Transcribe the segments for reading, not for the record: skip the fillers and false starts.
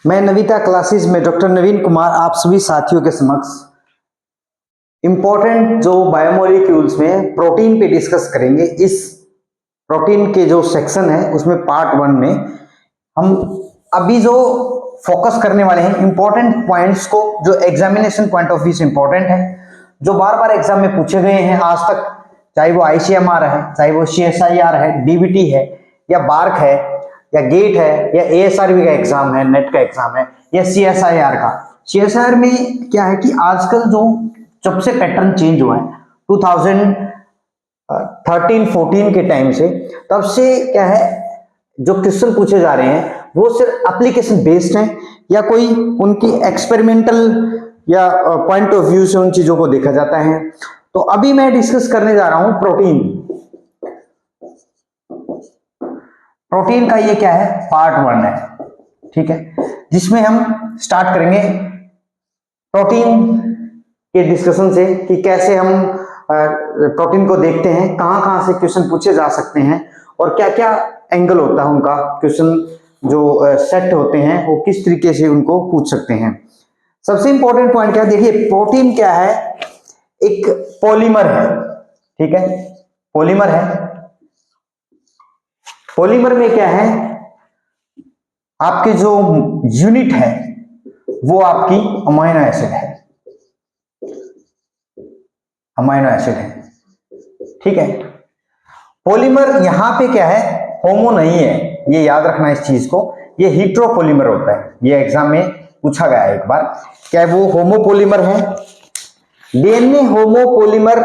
मैं नविता क्लासेस में डॉक्टर नवीन कुमार आप सभी साथियों के समक्ष इंपॉर्टेंट जो बायोमोलिक्यूल्स में प्रोटीन पे डिस्कस करेंगे। इस प्रोटीन के जो सेक्शन है उसमें पार्ट 1 में हम अभी जो फोकस करने वाले हैं इंपॉर्टेंट पॉइंट्स को, जो एग्जामिनेशन पॉइंट ऑफ व्यू से इंपॉर्टेंट है, जो बार बार एग्जाम में पूछे गए हैं आज तक, चाहे वो ICMR है, चाहे वो CSIR है, DBT है या बार्क है या गेट है या ASRB का एग्जाम है, नेट का एग्जाम है या CSIR का। CSIR में क्या है कि आजकल जो जब से पैटर्न चेंज हुआ है 2013-14 के टाइम से, तब से क्या है जो क्वेश्चन पूछे जा रहे हैं वो सिर्फ एप्लीकेशन बेस्ड हैं या कोई उनकी एक्सपेरिमेंटल या पॉइंट ऑफ व्यू से उन चीजों को देखा जाता है। तो अभी मैं डिस्कस करने जा रहा हूं प्रोटीन। प्रोटीन का ये क्या है, पार्ट 1 है, ठीक है, जिसमें हम स्टार्ट करेंगे प्रोटीन के डिस्कशन से कि कैसे हम प्रोटीन को देखते हैं, कहां कहां से क्वेश्चन पूछे जा सकते हैं और क्या क्या एंगल होता है उनका, क्वेश्चन जो सेट होते हैं वो किस तरीके से उनको पूछ सकते हैं। सबसे इंपॉर्टेंट पॉइंट क्या है, देखिए प्रोटीन क्या है, एक पॉलीमर है, ठीक है, पॉलीमर है। पॉलीमर में क्या है, आपके जो यूनिट है वो आपकी अमीनो एसिड है, अमीनो एसिड है, ठीक है। पॉलीमर यहां पे क्या है, होमो नहीं है, ये याद रखना इस चीज को, ये हीट्रोपॉलीमर होता है। ये एग्जाम में पूछा गया है एक बार, क्या वो होमोपॉलीमर है? DNA होमोपॉलीमर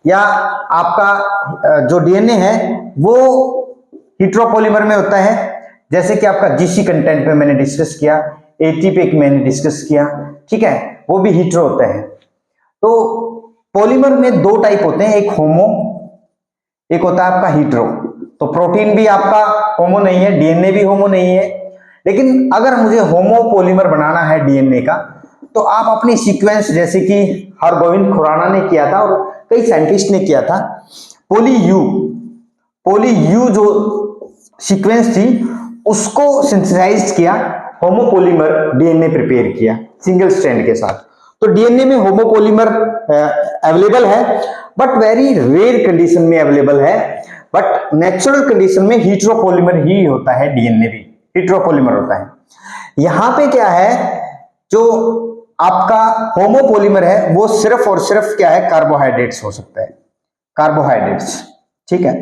या आपका जो DNA है वो हीट्रोपॉलीमर में होता है। जैसे कि आपका GC कंटेंट पे मैंने डिस्कस किया, ATP मैंने डिस्कस किया, ठीक है, वो भी हीट्रो होता है। तो पॉलीमर में दो टाइप होते हैं, एक होमो, एक होता है आपका हीट्रो। तो प्रोटीन भी आपका होमो नहीं है, DNA भी होमो नहीं है, लेकिन अगर मुझे होमो पॉलीमर बनाना है DNA का, तो आप अपनी सीक्वेंस, जैसे कि हरगोविंद खुराना ने किया था और कई साइंटिस्ट ने किया था, पोली यू जो सीक्वेंस थी उसको सिंथेसाइज किया, होमोपॉलीमर DNA प्रिपेयर किया सिंगल स्ट्रैंड के साथ। तो DNA में होमोपॉलीमर अवेलेबल है, बट वेरी रेयर कंडीशन में अवेलेबल है, बट नेचुरल कंडीशन में हीट्रोपॉलीमर ही होता है, DNA भी हीट्रोपॉलीमर होता है। यहां पे क्या है, जो आपका होमोपॉलीमर है वो सिर्फ और सिर्फ क्या है, कार्बोहाइड्रेट्स हो सकता है, कार्बोहाइड्रेट्स, ठीक है।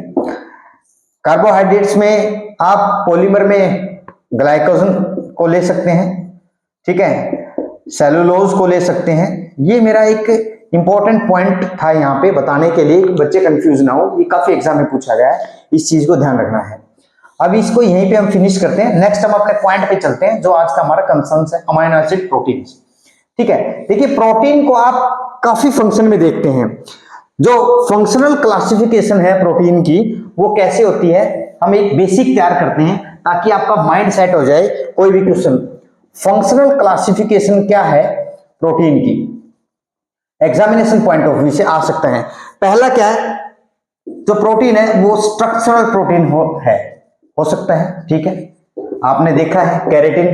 कार्बोहाइड्रेट्स में आप पॉलीमर में ग्लाइकोजन को ले सकते हैं, ठीक है, सेलुलोज को ले सकते हैं। ये मेरा एक इंपॉर्टेंट पॉइंट था यहाँ पे बताने के लिए, बच्चे कंफ्यूज ना हो, ये काफी एग्जाम में पूछा गया है, इस चीज को ध्यान रखना है। अब इसको यहीं पे हम फिनिश करते हैं, नेक्स्ट हम अपने पॉइंट पे चलते हैं जो आज का हमारा कंसर्न है, अमीनो एसिड प्रोटीन्स, ठीक है। देखिए प्रोटीन को आप काफी फंक्शन में देखते हैं। जो फंक्शनल क्लासिफिकेशन है प्रोटीन की वो कैसे होती है, हम एक बेसिक तैयार करते हैं ताकि आपका माइंड सेट हो जाए। कोई भी क्वेश्चन फंक्शनल क्लासिफिकेशन क्या है प्रोटीन की, एग्जामिनेशन पॉइंट ऑफ व्यू से आ सकता है। पहला क्या है, जो प्रोटीन है वो स्ट्रक्चरल प्रोटीन हो सकता है, ठीक है, आपने देखा है केराटिन,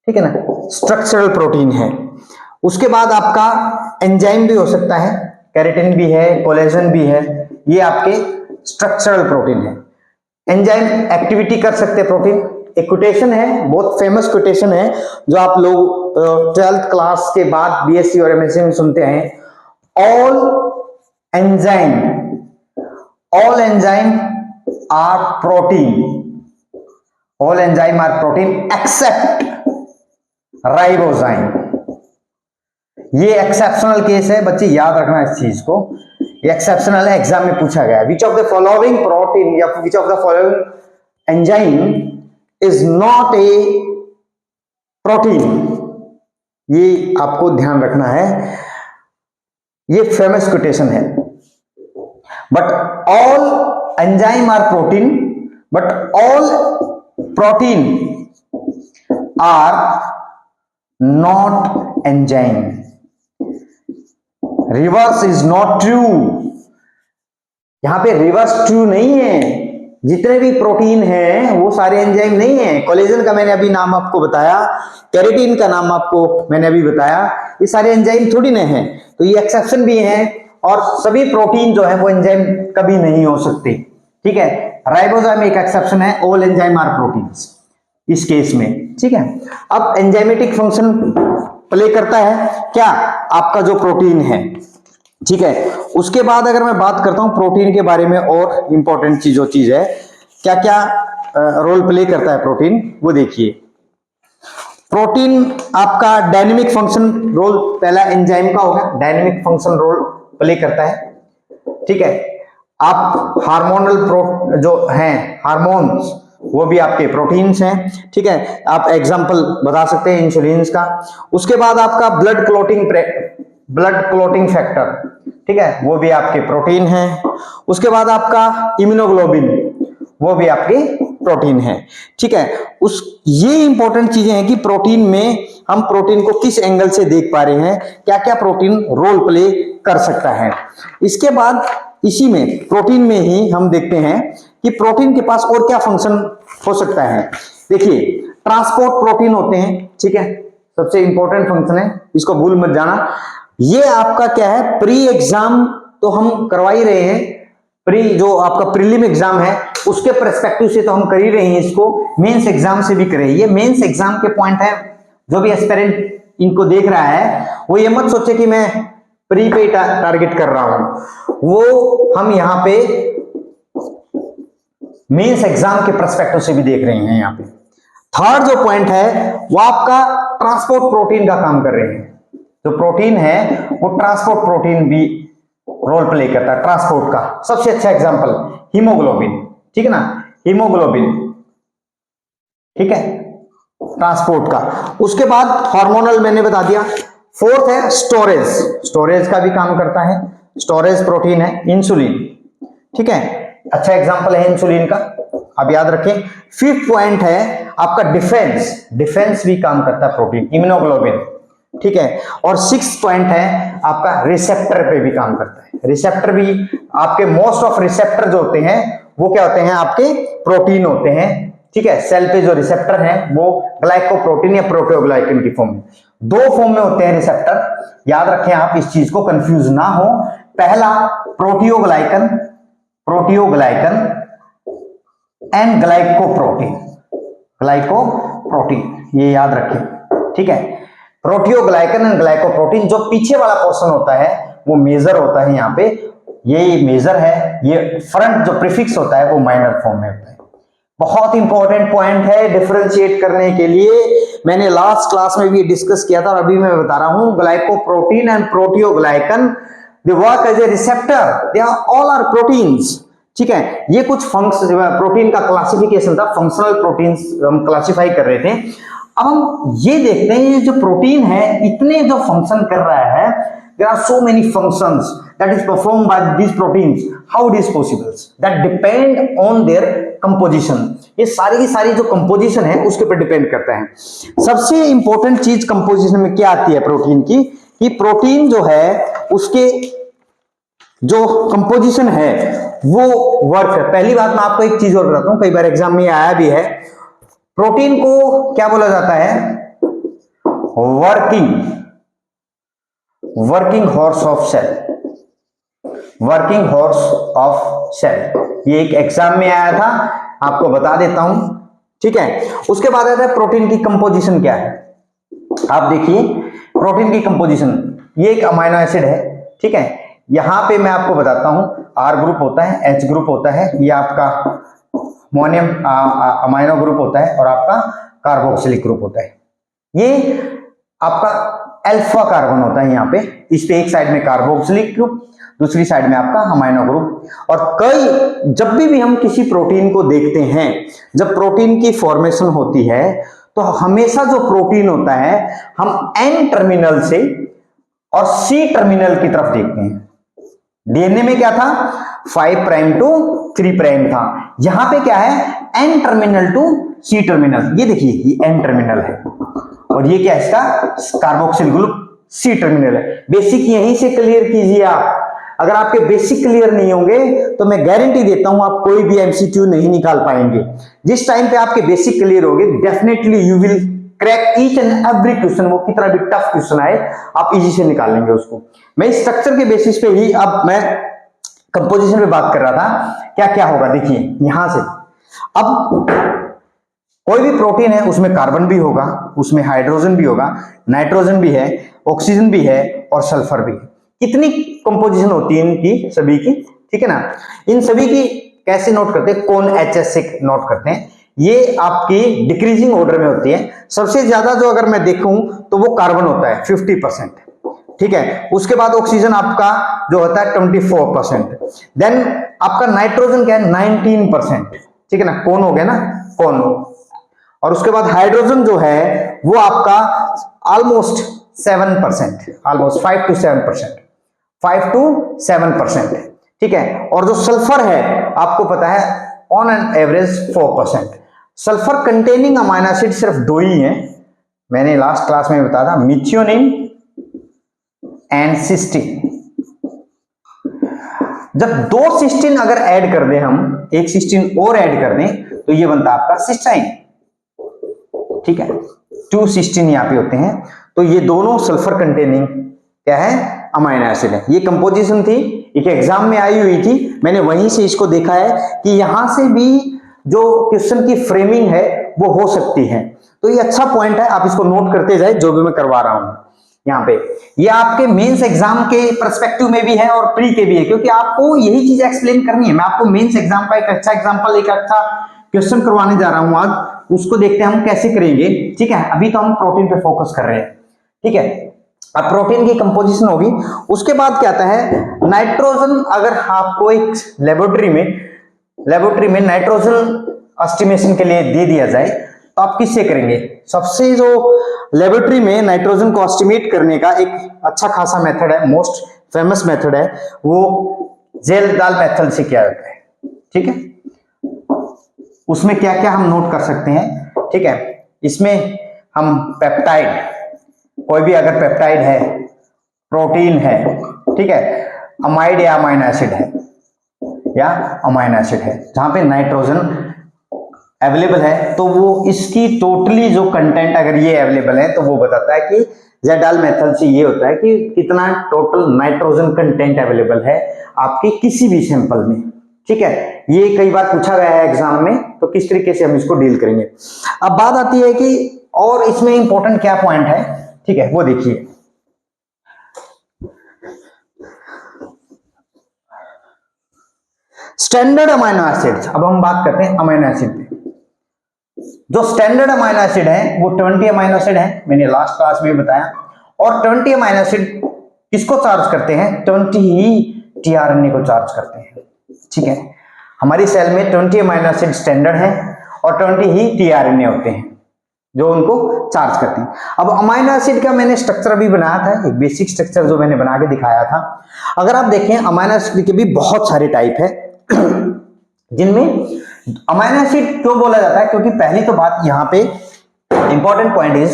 ठीक है ना, स्ट्रक्चरल प्रोटीन है। उसके बाद आपका एंजाइम भी हो सकता है, केराटिन भी है, कोलेजन भी है, ये आपके स्ट्रक्चरल प्रोटीन है। एंजाइम एक्टिविटी कर सकते हैं प्रोटीन। एक कोटेशन है, बहुत फेमस कोटेशन है, जो आप लोग 12th क्लास के बाद BSc और MSc में सुनते हैं, all enzyme are protein except ribozyme. ये एक्सेप्शनल केस है, बच्चे याद रखना इस चीज को, ये एक्सेप्शनल है, एग्जाम में पूछा गया है। Which of the following protein या which of the following enzyme is not a protein, ये आपको ध्यान रखना है, ये फेमस कोटेशन है। But all enzyme are protein, but all protein are not enzyme. Reverse is not true, यहां पे रिवर्स ट्रू नहीं है, जितने भी प्रोटीन हैं वो सारे एंजाइम नहीं है। कोलेजन का मैंने अभी नाम आपको बताया, केराटिन का नाम आपको मैंने अभी बताया, ये सारे एंजाइम थोड़ी ना है। तो ये एक्सेप्शन भी है, और सभी प्रोटीन जो है वो एंजाइम कभी नहीं हो सकते, ठीक है। राइबोसोम एक एक्सेप्शन है, ऑल एंजाइम आर प्रोटीन्स इस केस में, ठीक है। अब एंजाइमेटिक फंक्शन प्ले करता है क्या, आपका जो प्रोटीन है, ठीक है। उसके बाद अगर मैं बात करता हूं प्रोटीन के बारे में, और इंपॉर्टेंट चीज है, क्या क्या रोल प्ले करता है प्रोटीन, वो देखिए। प्रोटीन आपका डायनेमिक फंक्शन रोल, पहला एंजाइम का होगा, डायनेमिक फंक्शन रोल प्ले करता है, ठीक है। आप हार्मोनल जो हैं हार्मोन्स, वो भी आपके प्रोटीन्स हैं, ठीक है। आप एग्जांपल बता सकते हैं इंसुलिन का। उसके बाद आपका ब्लड क्लोटिंग फैक्टर, ठीक है, वो भी आपके प्रोटीन है। उसके बाद आपका इम्यूनोग्लोबिन, वो भी आपके प्रोटीन है, ठीक है। ये इंपॉर्टेंट चीजें हैं कि प्रोटीन में हम प्रोटीन को किस एंगल से देख पा रहे हैं, क्या क्या प्रोटीन रोल प्ले कर सकता है। इसके बाद इसी में प्रोटीन में ही हम देखते हैं कि प्रोटीन के पास और क्या फंक्शन हो सकता है। देखिए, ट्रांसपोर्ट प्रोटीन होते हैं, ठीक है, सबसे इंपॉर्टेंट फंक्शन है, इसको भूल मत जाना। ये आपका क्या है, प्री एग्जाम तो हम करवा ही रहे हैं, प्री जो आपका प्रीलिम एग्जाम है उसके पर्सपेक्टिव से तो हम कर ही रहे हैं, इसको मेंस एग्जाम से भी करें। ये मेंस एग्जाम के पॉइंट है, जो भी एस्पिरेंट इनको देख रहा है वो ये मत सोचे कि मैं प्री पे टारगेट कर रहा हूं, वो हम यहां पे मेंस एग्जाम के पर्सपेक्टिव से भी देख रहे हैं। यहां पे थर्ड जो पॉइंट है वो आपका ट्रांसपोर्ट प्रोटीन का काम कर रहे हैं। जो प्रोटीन है वो ट्रांसपोर्ट प्रोटीन भी रोल प्ले करता है, ट्रांसपोर्ट का। सबसे अच्छा एग्जांपल हीमोग्लोबिन, ठीक है ना, हीमोग्लोबिन, ठीक है, ट्रांसपोर्ट का। उसके बाद हार्मोनल मैंने बता दिया। फोर्थ है स्टोरेज, स्टोरेज का भी काम करता है, स्टोरेज प्रोटीन है इंसुलिन, ठीक है, अच्छा एग्जांपल है इंसुलिन का, आप याद रखें। फिफ्थ पॉइंट है आपका डिफेंस, डिफेंस भी काम करता है प्रोटीन, इम्यूनोग्लोबिन, ठीक है। और सिक्स पॉइंट है आपका रिसेप्टर पे भी काम करता है, रिसेप्टर भी आपके मोस्ट ऑफ रिसेप्टर जो होते हैं वो क्या होते हैं, आपके प्रोटीन होते हैं, ठीक है। सेल पे जो रिसेप्टर है वो ग्लाइकोप्रोटीन या प्रोटीओग्लाइकन की फॉर्म में, दो फॉर्म में होते हैं रिसेप्टर, याद रखें आप, इस चीज को कंफ्यूज ना हो। पहला प्रोटीओग्लाइकन, प्रोटीओग्लाइकन एंड ग्लाइकोप्रोटीन, ग्लाइकोप्रोटीन, ये याद रखें, ठीक है। प्रोटीओग्लाइकन एंड ग्लाइकोप्रोटीन, जो पीछे वाला पोर्शन होता है वो मेजर होता है, यहाँ पे ये मेजर है, ये फ्रंट जो प्रीफिक्स होता है वो माइनर फॉर्म में होता है। बहुत इंपॉर्टेंट पॉइंट है डिफरेंशिएट करने के लिए, मैंने लास्ट क्लास में भी डिस्कस किया था और अभी मैं बता रहा हूं। Glycoprotein and proteoglycan, they work as a receptor, they are all are proteins, ठीक है। ये कुछ प्रोटीन का क्लासिफिकेशन था, फंक्शनल प्रोटीन्स हम क्लासिफाई कर रहे थे। अब हम ये देखते हैं जो प्रोटीन है इतने जो फंक्शन कर रहा है, there are so many functions that is performed by these proteins, how it is possible, that depend on their composition। ये सारी की सारी जो कंपोजिशन है उसके ऊपर डिपेंड करता है। सबसे इंपॉर्टेंट चीज कंपोजिशन में क्या आती है प्रोटीन की, कि प्रोटीन जो है उसके जो कंपोजिशन है वो वर्क है। पहली बात मैं आपको एक चीज और बताता हूं, कई बार एग्जाम में आया भी है, प्रोटीन को क्या बोला जाता है, working horse of cell, working horse of cell. ये एक एग्जाम में आया था, आपको बता देता हूं, ठीक है। उसके बाद आता है प्रोटीन की कंपोजिशन क्या है। आप देखिए प्रोटीन की कंपोजिशन, ये एक अमाइनो एसिड है, ठीक है। यहां पे मैं आपको बताता हूं, आर ग्रुप होता है, एच ग्रुप होता है, ये आपका अमोनियम अमाइनो ग्रुप होता है, और आपका कार्बोक्सिलिक ग्रुप होता है। ये आपका अल्फा कार्बन होता है यहाँ पे, इस पे एक साइड में कार्बोक्सिलिक ग्रुप, दूसरी साइड में आपका अमाइनो ग्रुप। और कई जब भी हम किसी प्रोटीन को देखते हैं, जब प्रोटीन की फॉर्मेशन होती है तो हमेशा जो प्रोटीन होता है हम एन टर्मिनल से और सी टर्मिनल की तरफ देखते हैं। डीएनए में क्या था, 5 प्राइम टू 3 प्राइम था, यहां पे क्या है, N terminal to C terminal. ये देखिए ये एन टर्मिनल है, और ये क्या है, इसका कार्बोक्सिल ग्रुप सी टर्मिनल है। बेसिक यहीं से क्लियर कीजिए आप, अगर आपके बेसिक क्लियर नहीं होंगे तो मैं गारंटी देता हूं आप कोई भी एमसीक्यू नहीं निकाल पाएंगे। जिस टाइम पे आपके बेसिक क्लियर होंगे definitely you will crack each and every question, वो कितना भी टफ क्वेश्चन आए आप इजी से निकाल लेंगे उसको। मैं इस स्ट्रक्चर के बेसिस पे ही अब मैं कंपोजिशन पे बात कर रहा था, क्या क्या होगा देखिए यहां से। अब कोई भी प्रोटीन है उसमें कार्बन भी होगा, उसमें हाइड्रोजन भी होगा, नाइट्रोजन भी है, ऑक्सीजन भी है और सल्फर भी है। कितनी कंपोजिशन होती है इनकी सभी की, ठीक है ना। इन सभी की कैसे नोट करते हैं, कौन एचएस से नोट करते हैं। ये आपकी डिक्रीजिंग ऑर्डर में होती है। सबसे ज्यादा जो अगर मैं देखूं तो वो कार्बन होता है 50%, ठीक है। उसके बाद ऑक्सीजन आपका जो होता है 24%, देन आपका नाइट्रोजन क्या है 19%, ठीक है ना, कौन हो गया ना, कौन। और उसके बाद हाइड्रोजन जो है वो आपका ऑलमोस्ट 7%, ऑलमोस्ट 5 to 7%, 5 to 7%, ठीक है। और जो सल्फर है आपको पता है on an average 4%। Sulphur containing amino acid सिर्फ दो ही हैं, मैंने लास्ट क्लास में बताया था, मिथ्योनिन एंड सिस्टीन। जब दो सिस्टीन अगर ऐड कर दें हम, एक सिस्टीन और ऐड कर दें तो ये बनता है आपका सिस्टाइन, ठीक है। 2 सिस्टीन यहां पे होते हैं, तो ये दोनों सल्फर कंटेनिंग क्या है, अमाइनो एसिड है। ये कंपोजिशन थी, एक एग्जाम में आई हुई थी, मैंने वहीं से इसको देखा है कि यहां से भी जो क्वेश्चन की फ्रेमिंग है वो हो सकती है। तो ये अच्छा पॉइंट है, आप इसको नोट करते जाए जो भी मैं करवा रहा हूं यहाँ पे। ये आपके मेंस एग्जाम के पर्सपेक्टिव में भी है और प्री के भी है, क्योंकि आपको यही चीज एक्सप्लेन करनी है। मैं आपको मेंस एग्जाम का एक अच्छा एग्जांपल, एक अच्छा क्वेश्चन करवाने जा रहा हूं आज, उसको देखते हैं हम कैसे करेंगे, ठीक है। अभी तो हम प्रोटीन पे फोकस कर रहे हैं, ठीक है। अब प्रोटीन की कंपोजिशन होगी, उसके बाद क्या आता है नाइट्रोजन। अगर आपको एक लेबोरेटरी में नाइट्रोजन एस्टिमेशन के लिए दे दिया जाए तो आप किससे करेंगे। सबसे जो लेबोरेटरी में नाइट्रोजन को एस्टिमेट करने का एक अच्छा खासा मेथड है, मोस्ट फेमस मेथड है, वो जेल-दाल मेथड से किया जाता है, ठीक है। उसमें क्या क्या हम नोट कर सकते हैं, ठीक है। इसमें हम पेप्टाइड, कोई भी अगर पेप्टाइड है, प्रोटीन है, ठीक है, अमाइड या अमाइनो एसिड है, या अमाइनो एसिड है जहां पे नाइट्रोजन अवेलेबल है, तो वो इसकी टोटली जो कंटेंट अगर ये अवेलेबल है तो वो बताता है कि जेडाल मेथड से ये होता है कि कितना टोटल नाइट्रोजन कंटेंट अवेलेबल है आपके किसी भी सैंपल में, ठीक है। ये कई बार पूछा गया है एग्जाम में, तो किस तरीके से हम इसको डील करेंगे। अब बात आती है कि और इसमें इंपॉर्टेंट क्या पॉइंट है, ठीक है, वो देखिए। स्टैंडर्ड अमाइनो एसिड्स, अब हम बात करते हैं अमाइनो एसिड पे। जो स्टैंडर्ड अमाइनो एसिड है वो 20 अमाइनो एसिड है, मैंने लास्ट क्लास में बताया। और 20 अमाइनो एसिड किसको चार्ज करते हैं, 20 ही टीआरएनए को चार्ज करते हैं, ठीक है। हमारी सेल में 20 अमाइनो एसिड स्टैंडर्ड है और 20 ही टीआरएनए होते हैं जो उनको चार्ज करते हैं। अब अमाइनो एसिड का मैंने स्ट्रक्चर भी बनाया था, एक बेसिक स्ट्रक्चर जो मैंने बना के दिखाया था। अगर आप देखें अमाइनो एसिड के भी बहुत सारे टाइप है जिनमें अमाइनो एसिड क्यों बोला जाता है, क्योंकि पहली तो बात यहां पे important point is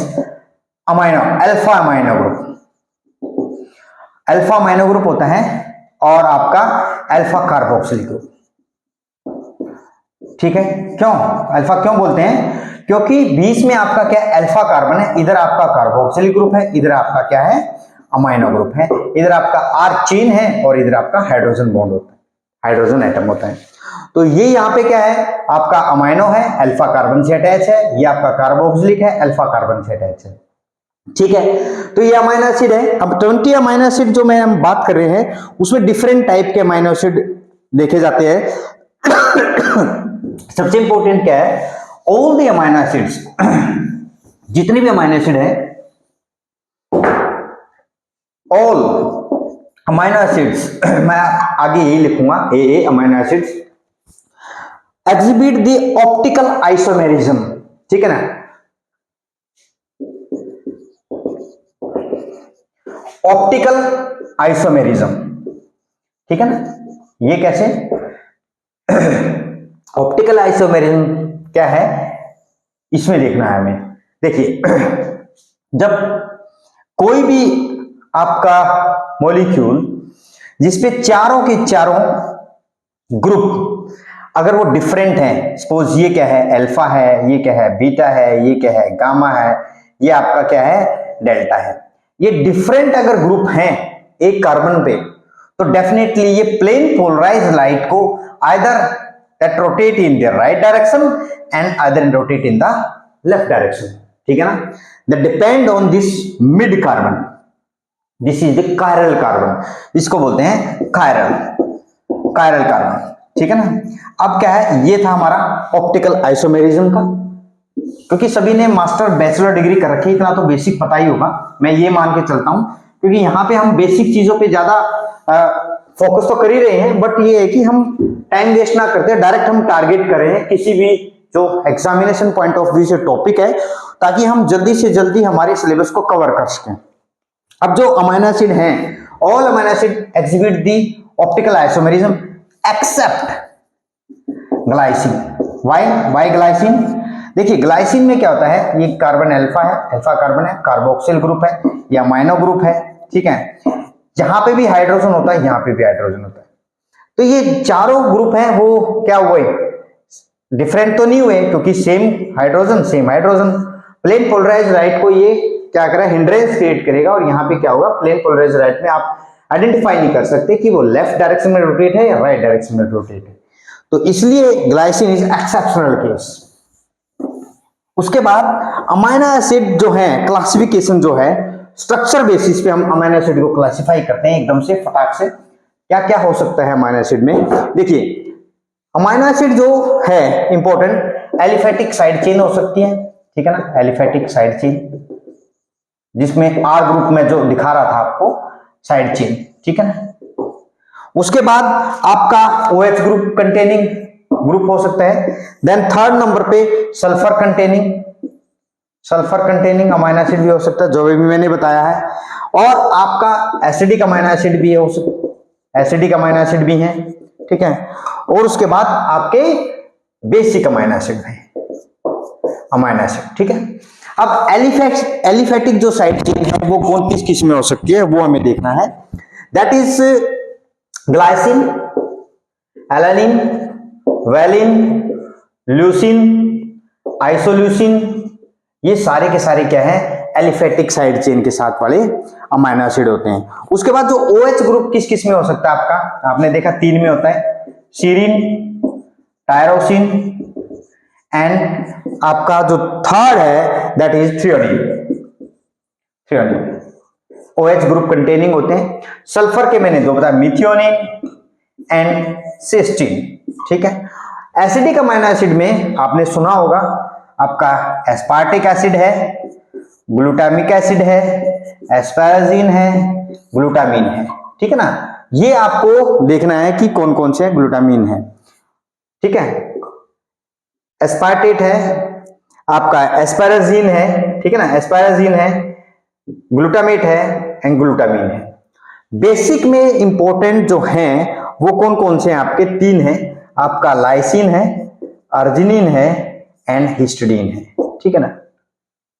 amino, alpha amino group. Alpha amino group होता है और आपका अल्फा कार्बोक्सिलिक ग्रुप, ठीक है। क्यों अल्फा क्यों बोलते हैं, क्योंकि बीच में आपका क्या अल्फा कार्बन है, इधर आपका कार्बोक्सिलिक ग्रुप है, इधर आपका क्या है अमाइनो ग्रुप है, इधर आपका आर चेन है और इधर आपका हाइड्रोजन बॉन्ड होता है, हाइड्रोजन एटम होता है। तो ये यहाँ पे क्या है आपका अमाइनो है, अल्फा कार्बन से अटैच है, ये आपका कार्बोक्सिलिक है, अल्फा कार्बन से अटैच है, ठीक है। तो ये अमाइनो एसिड है। अब 20 अमाइनो एसिड जो मैं हम बात कर रहे हैं उसमें डिफरेंट टाइप के अमाइनो एसिड देखे जाते हैं। सबसे इंपॉर्टेंट क्या है, ऑल द अमाइनो एसिड्स, जितने भी अमाइनो एसिड है, ऑल अमाइनो एसिड्स, मैं आगे यही लिखूंगा a amino acids exhibit the optical isomerism, ठीक है ना। ऑप्टिकल आइसोमेरिज्म, ठीक है ना। ये कैसे, ऑप्टिकल आइसोमेरिज्म क्या है इसमें देखना है हमें। देखिए जब कोई भी आपका मॉलिक्यूल जिसपे चारों के चारों ग्रुप अगर वो डिफरेंट है, सपोज ये क्या है, अल्फा है, ये क्या है, बीटा है, ये क्या है, गामा है, ये आपका क्या है, डेल्टा है, ये डिफरेंट अगर ग्रुप हैं एक कार्बन पे, तो डेफिनेटली ये प्लेन पोलराइज्ड लाइट को either that rotate in the right direction and either rotate in the left direction, ठीक है ना। That depend on this mid carbon, this is the chiral carbon, इसको बोलते हैं कायरल कार्बन, ठीक है ना। अब क्या है, ये था हमारा ऑप्टिकल आइसोमेरिज्म का, क्योंकि सभी ने मास्टर बैचलर डिग्री कर रखी है, इतना तो बेसिक पता ही होगा, मैं ये मान के चलता हूं, क्योंकि यहाँ पे हम बेसिक चीजों पे ज्यादा फोकस तो कर ही रहे हैं, बट ये है कि हम टाइम वेस्ट ना करते, डायरेक्ट हम टारगेट कर रहे हैं किसी भी जो एग्जामिनेशन पॉइंट ऑफ व्यू से टॉपिक है, ताकि हम जल्दी से जल्दी हमारे सिलेबस को कवर कर सकें। अब जो अमीनो एसिड हैं, all amino acid exhibit the optical isomerism except glycine. Why glycine? देखिए ग्लाइसिन में क्या होता है, ये कार्बन अल्फा है, अल्फा कार्बन है, कार्बोक्सिल ग्रुप है, या अमाइनो ग्रुप है, ठीक है। जहां पे भी हाइड्रोजन होता है, यहाँ पे भी हाइड्रोजन होता है, तो ये चारों ग्रुप हैं वो क्या हुए, डिफरेंट तो नहीं हुए, क्योंकि same hydrogen plane polarised light को ये क्या करेगा, हिंड्रेंस क्रिएट करेगा, और यहाँ पे क्या होगा, प्लेन पोलराइज्ड लाइट में आप आइडेंटिफाई नहीं कर सकते कि वो लेफ्ट डायरेक्शन में रोटेट है या राइट डायरेक्शन में रोटेट है, तो इसलिए ग्लाइसिन इज एक्सेप्शनल केस। उसके बाद अमीनो एसिड जो है, क्लासिफिकेशन जो है, स्ट्रक्चर बेसिस पे हम अमीनो एसिड को क्लासिफाई करते हैं एकदम से फटाक से। क्या क्या हो सकता है अमीनो एसिड में, देखिए अमीनो एसिड जो है इंपॉर्टेंट, एलिफेटिक साइड चेन हो सकती है, ठीक है ना, एलिफेटिक साइड चेन, जिसमें आर ग्रुप में जो दिखा रहा था आपको साइड चेन, ठीक है ना। उसके बाद आपका OH ग्रुप कंटेनिंग ग्रुप हो सकता है। देन थर्ड नंबर पे सल्फर कंटेनिंग अमीनो एसिड भी हो सकता है, जो भी मैंने बताया है। और आपका एसिडिक अमीनो एसिड भी हो सकता, एसिडिक अमीनो एसिड भी है, ठीक है। और उसके बाद आपके बेसिक अमीनो एसिड है, अमीनो एसिड, ठीक है। अब एलिफेटिक जो साइड चेन है वो कौन किस किस में हो सकती है, वो हमें देखना है। That is glycine, alanine, valine, leucine, isoleucine, ये सारे के सारे क्या है, एलिफेटिक साइड चेन के साथ वाले अमीनो एसिड होते हैं। उसके बाद जो OH ग्रुप किस किस में हो सकता है आपका, आपने देखा 3 में होता है, सीरीन, टायरोसिन एंड आपका जो थर्ड है that is threonine. OH group containing होते हैं। सल्फर के मैंने दो बताया, मिथियोनिन एंड सिस्टीन, ठीक है। एसिडिक अमीनो एसिड में आपने सुना होगा आपका एस्पार्टिक एसिड है, ग्लूटामिक एसिड है, एस्पाराजीन है, ग्लूटामीन है, ठीक है ना। ये आपको देखना है कि कौन कौन से ग्लूटामीन है, ठीक है। एस्पार्टेट है आपका, एस्पाराजीन है, ठीक है ना, एस्पाराजीन है, ग्लूटामेट है एंड ग्लूटामीन है। बेसिक में इंपॉर्टेंट जो हैं वो कौन कौन से हैं आपके, 3 हैं, आपका लाइसिन है, अर्जिनिन है एंड हिस्टिडीन है, ठीक है ना।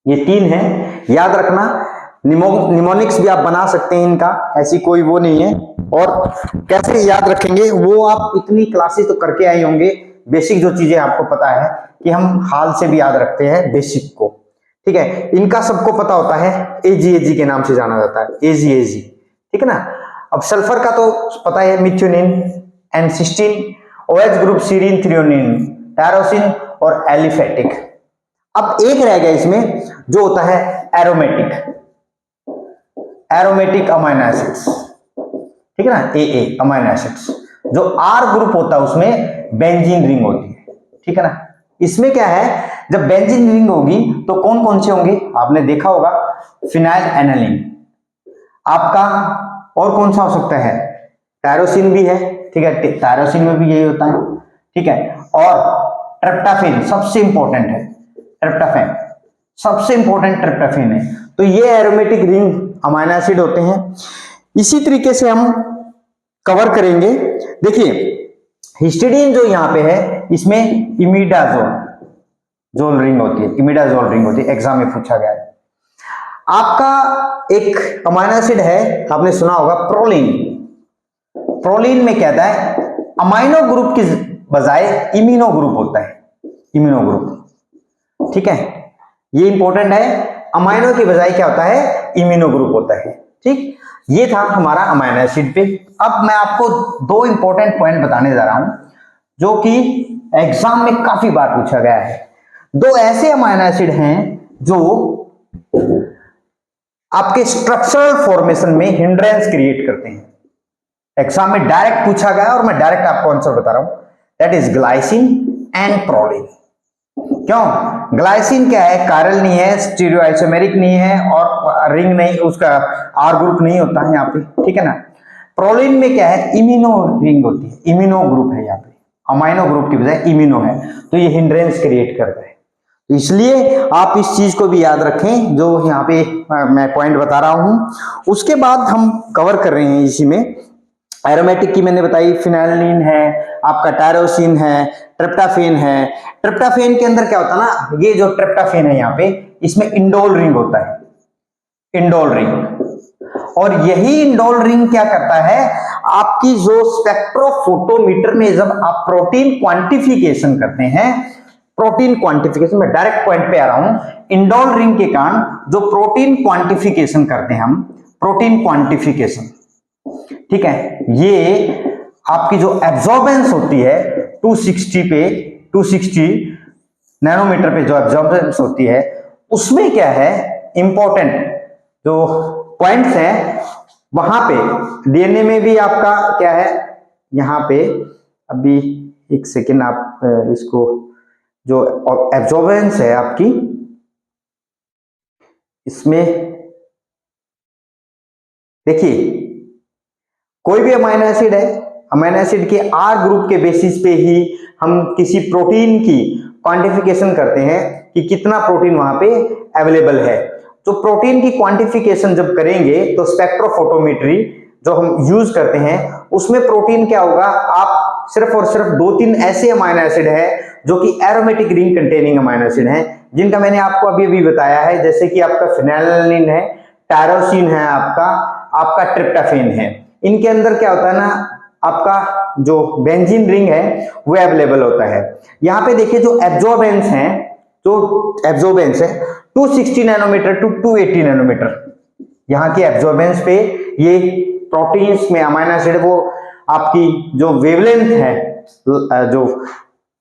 ये 3 हैं, याद रखना। निमोनिक्स भी आप बना सकते हैं इनका, ऐसी कोई वो नहीं है। और कैसे याद रखेंगे वो आप इतनी क्लासेस तो करके आए होंगे, बेसिक जो चीजें आपको पता है कि हम हाल से भी याद रखते हैं बेसिक को, ठीक है। इनका सबको पता होता है, AgAg के नाम से जाना जाता है, AgAg, ठीक है ना। अब सल्फर का तो पता है, methionine and cysteine, OH group serine, threonine, tyrosine और एलिफेटिक। अब एक रह गया इसमें जो होता है एरोमेटिक अमीनो एसिड्स, ठीक है ना, AA अमीनो एसिड्स। जो R ग्रुप होता है उसमें बेंजीन रिंग होती है, ठीक है ना। इसमें क्या है, जब बेंजीन रिंग होगी तो कौन कौन से होंगे, आपने देखा होगा, फिनाइल एनालिन आपका, और कौन सा हो सकता है, टायरोसिन भी है, ठीक है, टायरोसिन में भी यही होता है, ठीक है। और ट्रिप्टोफैन सबसे इंपॉर्टेंट है, ट्रिप्टोफैन सबसे इंपॉर्टेंट ट्रिप्टोफैन है। तो ये एरोमेटिक रिंग अमीनो एसिड होते हैं। इसी तरीके से हम कवर करेंगे। देखिए हिस्टिडीन जो यहाँ पे है, इसमें इमिडाजोल रिंग होती है, इमिडाजोल रिंग होती है, एग्जाम में पूछा गया है। आपका एक अमीनो एसिड है, आपने सुना होगा प्रोलिन, प्रोलीन में क्या होता है, अमाइनो ग्रुप की बजाय इम्यूनो ग्रुप होता है, इम्यूनो ग्रुप। ठीक है, ये इंपॉर्टेंट है, अमाइनो की बजाय क्या होता है, इम्यूनो ग्रुप होता है। ठीक, ये था हमारा अमाइनो एसिड पे। अब मैं आपको दो इंपॉर्टेंट पॉइंट बताने जा रहा हूं जो कि एग्जाम में काफी बार पूछा गया है। दो ऐसे अमाइनो एसिड हैं जो आपके स्ट्रक्चरल फॉर्मेशन में हिंड्रेंस क्रिएट करते हैं। एग्जाम में डायरेक्ट पूछा गया और मैं डायरेक्ट आपको आंसर बता रहा हूं, that is glycine and proline. क्यों? ग्लाइसिन क्या है, कायरल नहीं है, स्टीरियोआइसोमेरिक नहीं है और रिंग नहीं, उसका आर ग्रुप नहीं होता है यहाँ पे। ठीक है ना। प्रोलीन में क्या है, इम्यूनो रिंग होती है, इम्यूनो ग्रुप है, यहाँ पे अमाइनो ग्रुप की बजाय इम्यूनो है, तो ये हिंड्रेंस क्रिएट करता है। तो इसलिए आप इस चीज को भी याद रखें जो यहाँ पे मैं पॉइंट बता रहा हूं। उसके बाद हम कवर कर रहे हैं इसी में एरोमेटिक की मैंने बताई, फिनाइलिन है, आपका टायरोसिन है, ट्रिप्टाफेन है। ट्रिप्टाफेन के अंदर क्या होता है ना, ये जो ट्रिप्टाफेन है यहाँ पे, इसमें इंडोल रिंग होता है, इंडोल रिंग। और यही इंडोल रिंग क्या करता है, आपकी जो स्पेक्ट्रोफोटोमीटर में जब आप प्रोटीन क्वांटिफिकेशन करते हैं, प्रोटीन क्वांटिफिकेशन में डायरेक्ट पॉइंट पे आ रहा हूं, इंडोल रिंग के कारण जो प्रोटीन क्वांटिफिकेशन करते हैं हम, प्रोटीन क्वांटिफिकेशन, ठीक है, ये आपकी जो एब्जॉर्बेंस होती है 260 नैनोमीटर पे जो एब्जॉर्बेंस होती है, उसमें क्या है इंपॉर्टेंट जो पॉइंट्स हैं, वहां पे डीएनए में भी आपका क्या है, यहां पे अभी एक सेकेंड आप इसको, जो एब्जॉर्बेंस है आपकी, इसमें देखिए कोई भी अमाइनो एसिड है, अमाइनो एसिड के आर ग्रुप के बेसिस पे ही हम किसी प्रोटीन की क्वांटिफिकेशन करते हैं कि कितना प्रोटीन वहां पे अवेलेबल है। तो प्रोटीन की क्वांटिफिकेशन जब करेंगे तो स्पेक्ट्रोफोटोमेट्री जो हम यूज करते हैं, उसमें प्रोटीन क्या होगा, आप सिर्फ और सिर्फ 2-3 ऐसे अमाइनो एसिड है जो कि aromatic ring containing amino acid हैं, जिनका मैंने आपको अभी अभी बताया है, जैसे कि आपका फिनाइलिन है, टायरोसिन है, आपका ट्रिप्टाफेन है। इनके अंदर क्या होता है ना, आपका जो बेंजीन रिंग है वो अवेलेबल होता है। यहाँ पे देखिए जो एब्जॉर्बेंस है, जो एब्जॉर्बेंस है 260 नैनोमीटर टू 280 नैनोमीटर, यहाँ की एब्जॉर्बेंस पे ये प्रोटीन्स में अमाइनो एसिड वो आपकी जो वेवलेंथ है, जो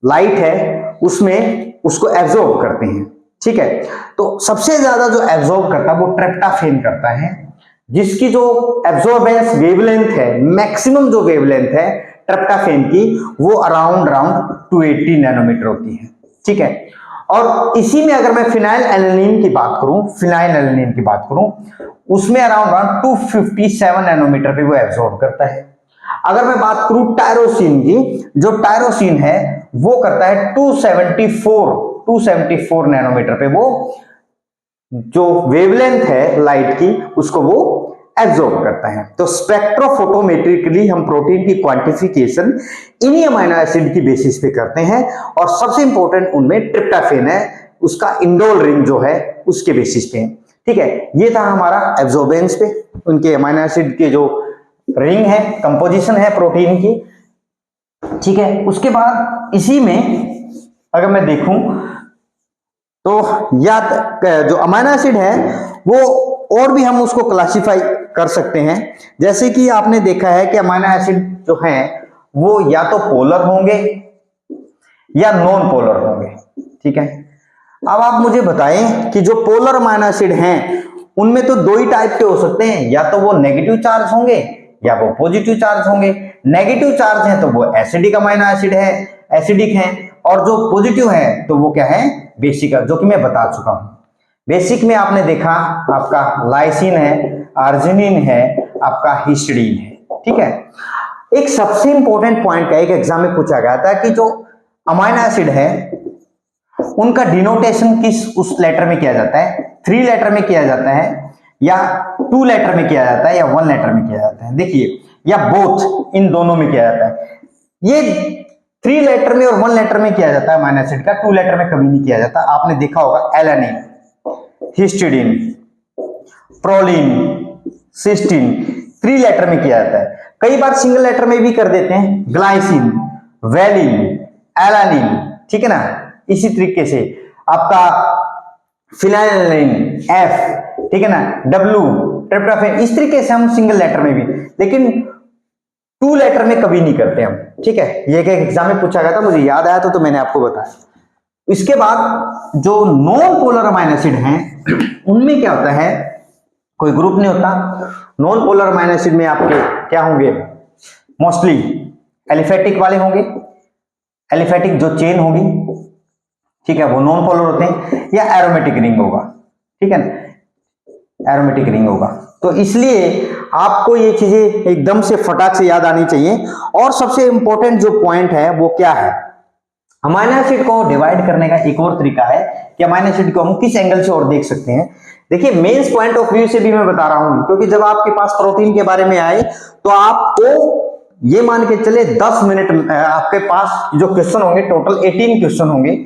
लाइट है उसमें उसको एब्जॉर्ब करते हैं। ठीक है, तो सबसे ज्यादा जो एब्जॉर्ब करता है वो ट्रिप्टाफेन करता है, जिसकी जो एब्जॉर्बेंस वेवलेंथ है, मैक्सिमम जो वेवलेंथ है ट्रिप्टाफेन की, वो अराउंड 280 नैनोमीटर होती है। ठीक है, और इसी में अगर मैं फिनाइलएलनिन की बात करूं, फिनाइलएलनिन की बात करूं, उसमें अराउंड 257 नैनोमीटर पे वो एब्जॉर्ब करता है। अगर मैं बात करूं टायरोसिन की, जो टायरोसिन है वो करता है 274 नैनोमीटर पे, वो जो वेवलेंथ है लाइट की उसको वो एब्जॉर्ब करता है। तो स्पेक्ट्रोफोटोमेट्रिकली हम प्रोटीन की क्वांटिफिकेशन इन्हीं अमाइनो एसिड की बेसिस पे करते हैं, और सबसे इंपॉर्टेंट उनमें ट्रिप्टाफेन है, उसका इंडोल रिंग जो है उसके बेसिस पे। ठीक है, ये था हमारा एब्जॉर्बेंस पे उनके अमाइनो एसिड के जो रिंग है, कंपोजिशन है प्रोटीन की। ठीक है, उसके बाद इसी में अगर मैं देखूं तो या जो अमाइनो एसिड है वो और भी हम उसको क्लासिफाई कर सकते हैं। जैसे कि आपने देखा है कि अमाइनो एसिड जो हैं वो या तो पोलर होंगे या नॉन पोलर होंगे। ठीक है, अब आप मुझे बताएं कि जो पोलर अमाइनो एसिड हैं उनमें तो दो ही टाइप के हो सकते हैं, या तो वो नेगेटिव चार्ज होंगे या वो पॉजिटिव चार्ज होंगे। नेगेटिव चार्ज है तो वो एसिडिक अमाइनो एसिड है, एसिडिक है, और जो पॉजिटिव है तो वो क्या है, बेसिक, जो कि मैं बता चुका हूं। बेसिक में आपने देखा आपका लाइसिन है, अर्जिनिन है, आपका हिस्टिडीन है। ठीक है, एक सबसे इंपॉर्टेंट पॉइंट का एक एग्जाम में पूछा गया था कि जो अमाइनो एसिड है उनका डिनोटेशन किस उस लेटर में किया जाता है, 3 लेटर में किया जाता है या 2 लेटर में किया जाता है या 1 लेटर में किया जाता है। देखिए, या बोथ, इन दोनों में किया जाता है। ये 3 लेटर में और 1 लेटर में किया जाता है अमाइनो एसिड का, 2 लेटर में कभी नहीं किया जाता। आपने देखा होगा alanine, histidine, proline, cysteine 3 letter में किया जाता है। कई बार सिंगल लेटर में भी कर देते हैं, ग्लाइसिन, वेलिन, एलानिन, ठीक है ना। इसी तरीके से आपका फिनाइलिन, एफ, ठीक है ना, डब्ल्यू, ट्रिप्टोफैन, इस तरीके से हम सिंगल लेटर में भी, लेकिन टू लेटर में कभी नहीं करते हम, ठीक है। ये एक एग्जाम में पूछा गया था, मुझे याद आया तो मैंने आपको बताया। इसके बाद जो नॉन पोलर अमाइनो एसिड हैं उनमें क्या होता है, कोई ग्रुप नहीं होता। नॉन पोलर अमाइनो एसिड में आपके क्या होंगे, मोस्टली एलिफेटिक वाले होंगे, एलिफेटिक जो चेन होगी, ठीक है, वो नॉन पोलर होते हैं, या एरोमेटिक रिंग होगा, ठीक है ना, एरोमेटिक रिंग होगा। तो इसलिए आपको ये चीजें एकदम से फटाक से याद आनी चाहिए। और सबसे इंपॉर्टेंट जो पॉइंट है वो क्या है, अमाइनो एसिड को डिवाइड करने का एक और तरीका है कि अमाइनो एसिड को हम किस एंगल से और देख सकते हैं। देखिए मेंस पॉइंट ऑफ व्यू से भी मैं बता रहा हूं, क्योंकि जब आपके पास प्रोटीन के बारे में आए तो आपको ये मान के चले 10 मिनट आपके पास जो क्वेश्चन होंगे, टोटल 18 क्वेश्चन होंगे,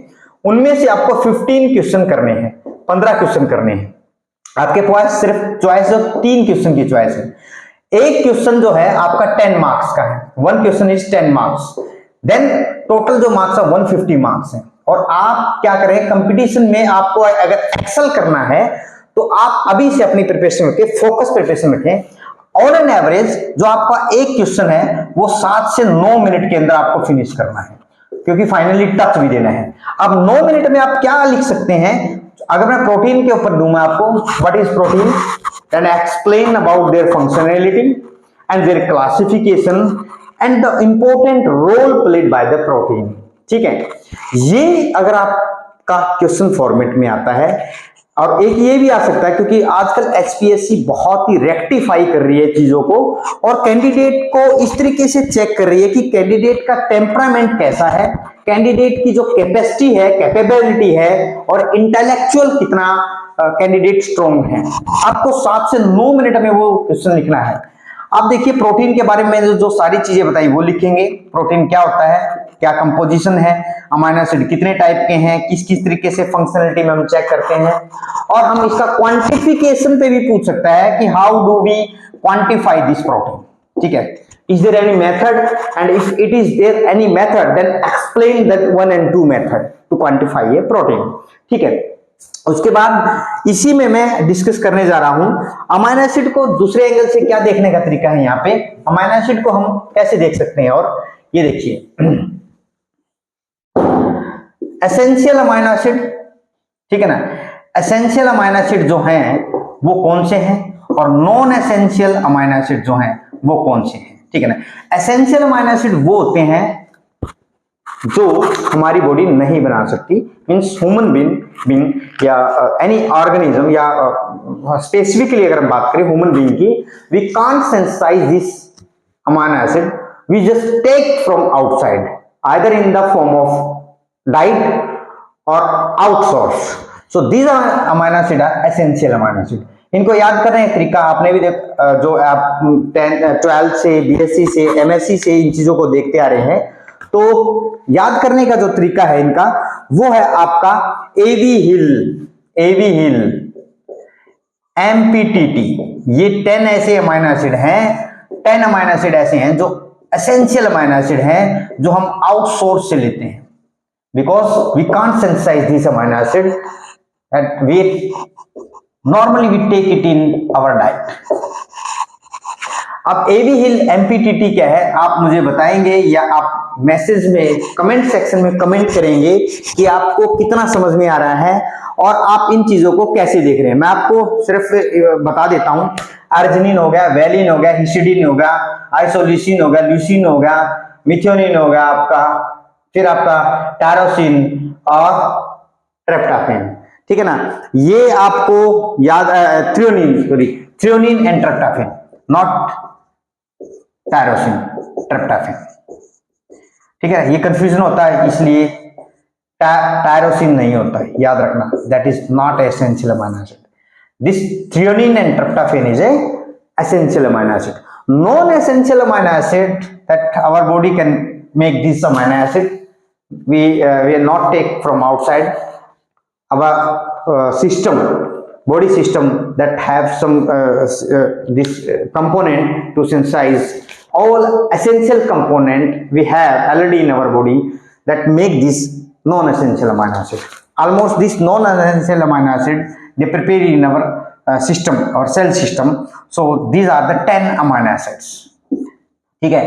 उनमें से आपको 15 क्वेश्चन करने हैं, 15 क्वेश्चन करने हैं। आपके पास सिर्फ चॉइस 3 क्वेश्चन की चॉइस है। एक क्वेश्चन जो है आपका 10 मार्क्स का है, 1 question is 10 marks, then total जो मार्क्स है 150 मार्क्स है। और आप क्या करें, कंपटीशन में आपको अगर एक्सेल करना है तो आप अभी से अपनी प्रिपरेशन रखें, फोकस प्रिपरेशन रखें। ऑन एन एवरेज जो आपका एक क्वेश्चन है वो 7 से 9 मिनट के अंदर आपको फिनिश करना है, क्योंकि फाइनली टच भी देना है। अब 9 मिनट में आप क्या लिख सकते हैं, अगर मैं प्रोटीन के ऊपर दूंगा आपको, what is protein, then explain about their functionality and their classification and the important role played by the protein, ठीक है। ये अगर आपका क्वेश्चन फॉर्मेट में आता है, और एक ये भी आ सकता है, क्योंकि आजकल एचपीएससी बहुत ही रेक्टिफाई कर रही है चीजों को, और कैंडिडेट को इस तरीके से चेक कर रही है कि कैंडिडेट का टेम्परामेंट कैसा है, कैंडिडेट की जो कैपेसिटी है, कैपेबिलिटी है, और इंटेलेक्चुअल कितना कैंडिडेट स्ट्रॉन्ग है। आपको 7 से 9 मिनट में वो क्वेश्चन लिखना है। आप देखिए प्रोटीन के बारे में जो सारी चीजें बताई वो लिखेंगे, प्रोटीन क्या होता है, क्या कंपोजिशन है, अमाइनो एसिड कितने टाइप के हैं, किस किस तरीके से फंक्शनलिटी में हम चेक करते हैं, और हम इसका क्वांटिफिकेशन पे भी पूछ सकता है कि how do we quantify this protein, ठीक है। Is there any method, and if it is there any method then explain that 1 and 2 method to quantify a protein, ठीक है। उसके बाद इसी में मैं डिस्कस करने जा रहा हूं अमाइनो एसिड को दूसरे एंगल से क्या देखने का तरीका है। यहाँ पे अमाइनो एसिड को हम कैसे देख सकते हैं, और ये देखिए एसेंशियल अमाइनो एसिड, ठीक है ना, एसेंशियल अमाइनो एसिड जो हैं वो कौन से हैं, और नॉन एसेंशियल अमाइनो एसिड जो हैं वो कौन से हैं, ठीक है ना। एसेंशियल अमाइनो एसिड वो होते हैं जो हमारी बॉडी नहीं बना सकती, मींस ह्यूमन बीइंग या एनी ऑर्गेनिज्म, या स्पेसिफिकली अगर हम बात करें ह्यूमन बीइंग की, we can't synthesize this amino acid, we just take from outside either in the form of diet और outsource. So these amino acid are essential amino acid. इनको याद करने का तरीका आपने भी जो आप 12th से, बीएससी से, एमएससी से इन चीजों को देखते आ रहे हैं, तो याद करने का जो तरीका है इनका वो है आपका एवी हिल, एमपीटीटी। ये 10 ऐसे अमाइनो एसिड हैं, 10 अमाइनो एसिड ऐसे हैं जो एसेंशियल अमाइनो एसिड हैं, जो हम आउटसोर्स से लेते हैं, because we can't synthesize this amino acid and we normally take it in our diet. अब एवी हिल एमपीटीटी क्या है आप मुझे बताएंगे, या आप मैसेज में कमेंट सेक्शन में कमेंट करेंगे कि आपको कितना समझ में आ रहा है और आप इन चीजों को कैसे देख रहे हैं। मैं आपको सिर्फ बता देता हूं, अर्जिनिन हो गया, वैलिन हो गया, हिस्टिडीन हो गया, आइसोल्यूसिन हो गया, ल्यूसिन हो गया, मिथ्योनिन हो गया आपका, फिर आपका टायरोसिन और ट्रिप्टोफैन, ठीक है ना। ये आपको याद, threonine and tryptophan, not tyrosine, tryptophan, ठीक है। ये कंफ्यूजन होता है, इसलिए टायरोसिन नहीं होता है, याद रखना, that is not essential amino acid. This threonine and tryptophan is a essential amino acid. Non essential amino acid that our body can make this amino acid, we are not take from outside our system, body system that have some this component to synthesize all essential component we have already in our body that make this non-essential amino acid. Almost this non-essential amino acid they prepare in our system or cell system. So these are the 10 amino acids. ठीक है,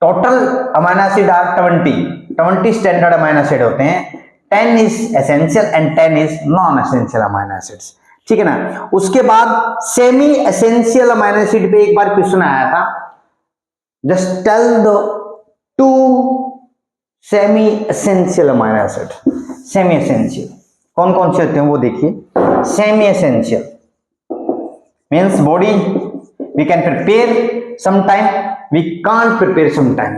total amino acid are 20 standard amino acid होते हैं, 10 is essential and 10 is non essential amino acids. ठीक है ना। उसके बाद semi essential amino acid पे एक बार क्वेश्चन आया था, just tell the 2 semi essential amino acid. Semi essential कौन कौन से होते हैं वो देखिए। Semi essential means body we can prepare sometime, we can't prepare sometime,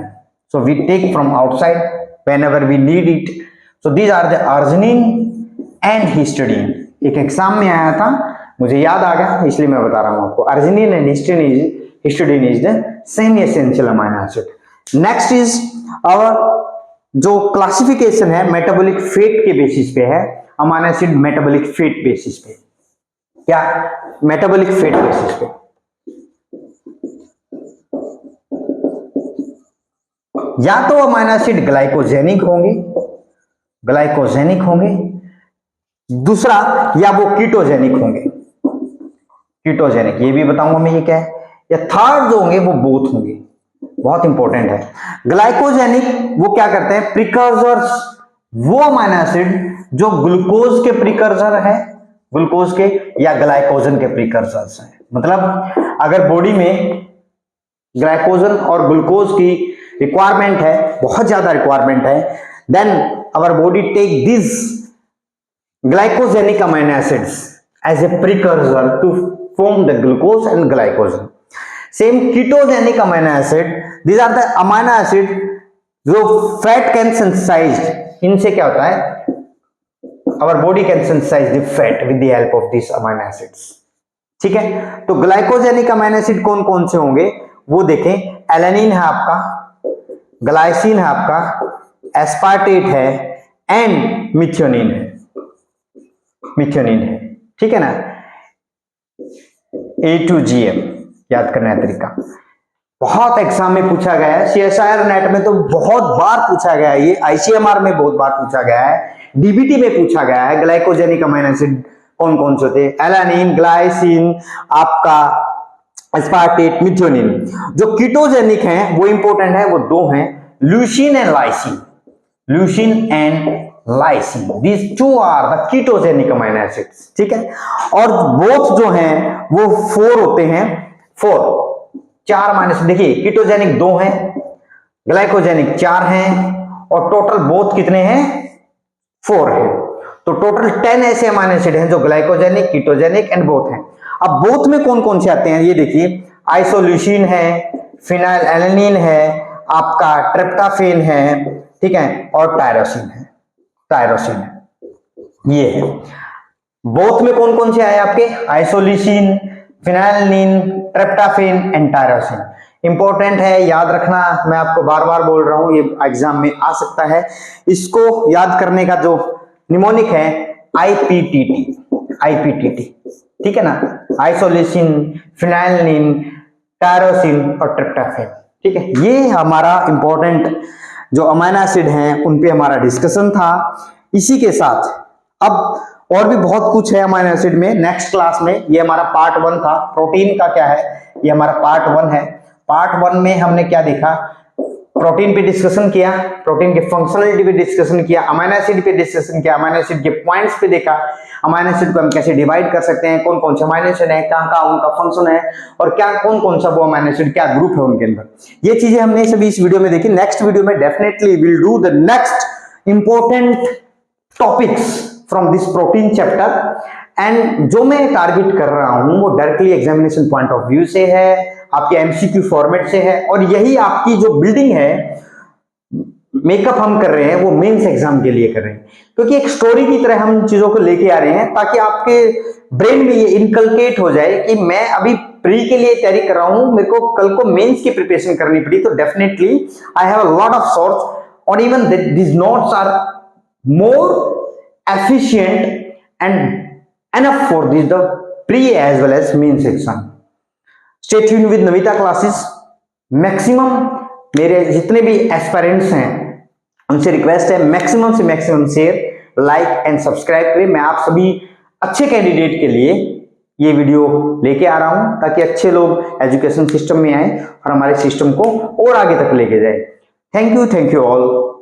so we take from outside whenever we need it. So these are the arginine and histidine. एक exam में आया था, मुझे याद आ गया इसलिए मैं बता रहा हूं आपको। arginine and histidine is the semi essential amino acid. Next is our जो क्लासिफिकेशन है मेटाबॉलिक फेट के बेसिस पे है, amino acid metabolic fate basis पे। क्या मेटाबॉलिक फेट बेसिस पे? या तो अमाइनो एसिड ग्लाइकोजेनिक होंगे, दूसरा या वो कीटोजेनिक होंगे। कीटोजेनिक ये भी बताऊंगा मैं ये क्या है। या थर्ड जो होंगे वो बोथ होंगे, बहुत इंपॉर्टेंट है। ग्लाइकोजेनिक वो क्या करते हैं, प्रिकर्सर्स, वो अमाइनो एसिड जो ग्लूकोज के प्रिकर्सर है, ग्लूकोज के या ग्लाइकोजन के प्रिकर्सर्स हैं। मतलब अगर बॉडी में ग्लाइकोजन और ग्लूकोज की रिक्वायरमेंट है, बहुत ज्यादा रिक्वायरमेंट है, then our body take this glycogenic amino acids as a precursor to form the glucose and glycogen. Same ketogenic amino acid, these are the amino acid जो fat can synthesized. इनसे क्या होता है, our body can synthesize the fat with the help of this amino acids. ठीक है, तो ग्लाइकोजेनिक amino acid कौन कौन से होंगे वो देखें। एलेनिन है आपका, ग्लाइसिन है आपका, एस्पार्टेट है एंड मिथ्योनिन है। ठीक है ना। A to GM याद करने का तरीका बहुत एग्जाम में पूछा गया है, CSIR नेट में तो बहुत बार पूछा गया है, ये ICMR में बहुत बार पूछा गया है, DBT में पूछा गया है। ग्लाइकोजेनिक अमाइनो एसिड कौन कौन से होते हैं, एलानिन, ग्लाइसिन, आपका एस्पार्टेट, मिथ्योनिन। जो कीटोजेनिक हैं वो इंपॉर्टेंट है, वो 2 हैं, leucine and lysine. These 2 are the ketogenic amino acids. ठीक है, और बोथ जो हैं वो 4 होते हैं, 4 अमाइनो एसिड। देखिए कीटोजेनिक 2 हैं, ग्लाइकोजेनिक 4 हैं, और टोटल बोथ कितने हैं, 4 हैं। तो टोटल 10 ऐसे अमाइनो एसिड हैं जो ग्लाइकोजेनिक, कीटोजेनिक एंड बोथ हैं। अब बोथ में कौन कौन से आते हैं ये देखिए, आइसोल्यूसिन है, फिनाइल एलेनिन है, आपका ट्रिप्टोफैन है, ठीक है, और टायरोसिन है। ये है बोथ में कौन कौन से आए आपके, isoleucine, फिनाइलिन, tryptophan and tyrosine. Important है, याद रखना, मैं आपको बार बार बोल रहा हूं, ये एग्जाम में आ सकता है। इसको याद करने का जो निमोनिक है IPTT। ठीक है ना, आइसोल्यूसिन, फिनाइलिन, टायरोसिन और ट्रिप्टोफैन। ठीक है, ये हमारा इंपॉर्टेंट जो अमाइनो एसिड हैं उन पे हमारा डिस्कशन था। इसी के साथ अब और भी बहुत कुछ है अमाइनो एसिड में, नेक्स्ट क्लास में। ये हमारा पार्ट 1 था। प्रोटीन का क्या है, ये हमारा पार्ट 1 है। पार्ट 1 में हमने क्या देखा, प्रोटीन पे डिस्कशन किया, प्रोटीन के फंक्शनलिटी पे डिस्कशन किया, अमाइनो एसिड पे डिस्कशन किया, अमाइनो एसिड के पॉइंट्स पे देखा, अमाइनो एसिड को हम कैसे डिवाइड कर सकते हैं, कौन कौन से अमाइनो एसिड है, कहाँ उनका फंक्शन है, और क्या कौन कौन सा वो अमाइनो एसिड क्या ग्रुप है उनके अंदर। ये चीजें हमने सभी इस वीडियो में देखी। नेक्स्ट वीडियो में definitely will do the next important topics from this protein chapter. And जो मैं टारगेट कर रहा हूं वो directly examination point of view से है, आपके MCQ फॉर्मेट से है, और यही आपकी जो बिल्डिंग है, मेकअप हम कर रहे हैं वो मेंस एग्जाम के लिए कर रहे हैं, क्योंकि एक स्टोरी की तरह हम चीजों को लेके आ रहे हैं ताकि आपके ब्रेन में ये इनकलकेट हो जाए कि मैं अभी प्री के लिए तैयारी कर रहा हूं, मेरे को कल को मेंस की प्रिपरेशन करनी पड़ी, तो definitely I have a lot of source, और even this notes are more efficient and enough for this the pre as well as mains exam. Stay tuned with Navita classes. Maximum मेरे जितने भी aspirants हैं उनसे request है maximum से maximum share, like and subscribe करें। मैं आप सभी अच्छे कैंडिडेट के लिए ये वीडियो लेके आ रहा हूं ताकि अच्छे लोग एजुकेशन सिस्टम में आए और हमारे सिस्टम को और आगे तक लेके जाए। Thank you all.